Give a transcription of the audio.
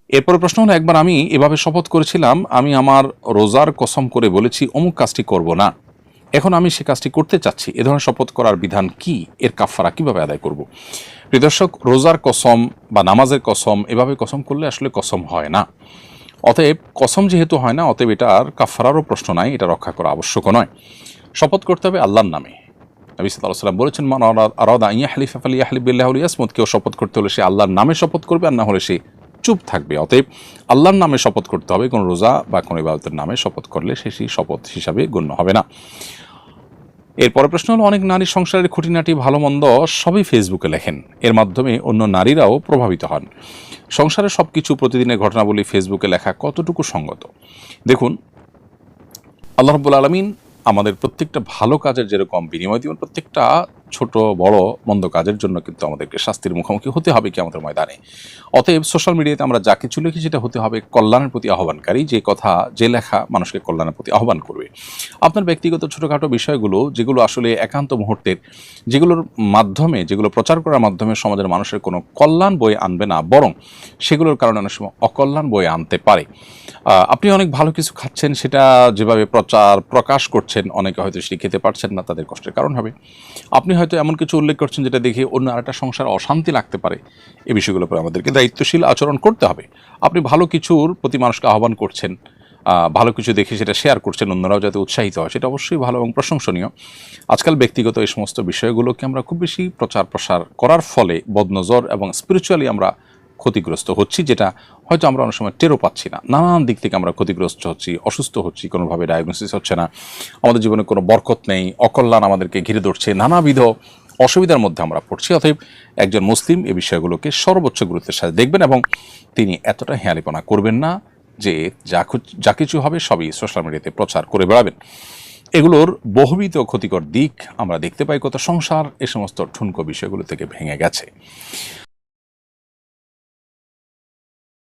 এরপরে প্রশ্ন হলো, একবার আমি এভাবে শপথ করেছিলাম, আমি আমার রোজার কসম করে বলেছি অমুক কাজটি করব না, এখন আমি সে কাজটি করতে চাচ্ছি, এ ধরনের শপথ করার বিধান কি, এর কাফারা কিভাবে আদায় করব? প্রিয় দর্শক, রোজার কসম বা নামাজের কসম এভাবে কসম করলে আসলে কসম হয় না। অতএব কসম যেহেতু হয় না, অতএব এটার কাফারারও প্রশ্ন নাই, এটা রক্ষা করা আবশ্যক নয়। শপথ করতে হবে আল্লাহর নামে। নবী সাল্লাল্লাহু আলাইহি ওয়াসাল্লাম বলেছেন, মান আরাদা আন ইয়াহলিফা ফালইয়াহলিফ বিল্লাহি আও লিয়াসমুত, কেউ শপথ করতে হলে সে আল্লাহর নামে শপথ করবে, আর না হলে সে চুপ থাকবে। অতএব আল্লাহর নামে শপথ করতে হবে। কোনো রোজা বা কোনো ইবাদতের নামে শপথ করলে সেই শপথ হিসাবে গণ্য হবে না। এরপরে প্রশ্ন হলো, অনেক নারী সংসারের খুঁটিনাটি ভালো মন্দ সবই ফেসবুকে লেখেন, এর মাধ্যমে অন্য নারীরাও প্রভাবিত হন। সংসারের সব কিছু প্রতিদিনের ঘটনাবলী ফেসবুকে লেখা কতটুকু সঙ্গত? দেখুন, আল্লাহ রাব্বুল আলামিন আমাদের প্রত্যেকটা ভালো কাজের যেরকম বিনিময় দিবেন, প্রত্যেকটা ছোট বড় মন্দ কাজের জন্য কিন্তু আমাদেরকে শাস্তির মুখোমুখি হতে হবে কিয়ামতের ময়দানে। অতএব সোশ্যাল মিডিয়াতে আমরা যা কিছু লিখি সেটা হতে হবে কল্যাণের প্রতি আহ্বানকারী, যে কথা যে লেখা মানুষকে কল্যাণের প্রতি আহ্বান করবে। আপনার ব্যক্তিগত ছোটোখাটো বিষয়গুলো যেগুলো আসলে একান্ত মুহূর্তের, যেগুলোর মাধ্যমে, যেগুলো প্রচার করার মাধ্যমে সমাজের মানুষের কোনো কল্যাণ বয়ে আনবে না, বরং সেগুলোর কারণে অনেক সময় অকল্যাণ বয়ে আনতে পারে। আপনি অনেক ভালো কিছু খাচ্ছেন, সেটা যেভাবে প্রকাশ করছেন, অনেকে হয়তো সেটি খেতে পারছেন না, তাদের কষ্টের কারণ হবে। আপনি হয়তো এমন কিছু উল্লেখ করছেন যেটা দেখে অন্য আরেকটা সংসার অশান্তি লাগতে পারে। এই বিষয়গুলোর উপর আমাদেরকে দায়িত্বশীল আচরণ করতে হবে। আপনি ভালো কিছুর প্রতি মানুষকে আহ্বান করছেন, ভালো কিছু দেখে সেটা শেয়ার করছেন, অন্যরাও যাতে উৎসাহিত হয়, সেটা অবশ্যই ভালো এবং প্রশংসনীয়। আজকাল ব্যক্তিগত এই সমস্ত বিষয়গুলোকে আমরা খুব বেশি প্রচার প্রসার করার ফলে বদনজর এবং স্পিরিচুয়ালি আমরা ক্ষতিগ্রস্ত হচ্ছি, যেটা হয়তো আমরা অনেক সময় টেরও পাচ্ছি না। নানান দিক থেকে আমরা ক্ষতিগ্রস্ত হচ্ছি, অসুস্থ হচ্ছি, কোনোভাবে ডায়াগনোসিস হচ্ছে না, আমাদের জীবনে কোনো বরকত নেই, অকল্যাণ আমাদেরকে ঘিরে ধরছে, নানাবিধ অসুবিধার মধ্যে আমরা পড়ছি। অতএব একজন মুসলিম এই বিষয়গুলোকে সর্বোচ্চ গুরুত্বের সাথে দেখবেন এবং তিনি এতটা হেঁয়ালিপনা করবেন না যে যা কিছু হবে সবই সোশ্যাল মিডিয়াতে প্রচার করে বেড়াবেন। এগুলোর বহুবিধ ক্ষতিকর দিক আমরা দেখতে পাই, কত সংসার এ সমস্ত ঠুনকো বিষয়গুলো থেকে ভেঙে গেছে।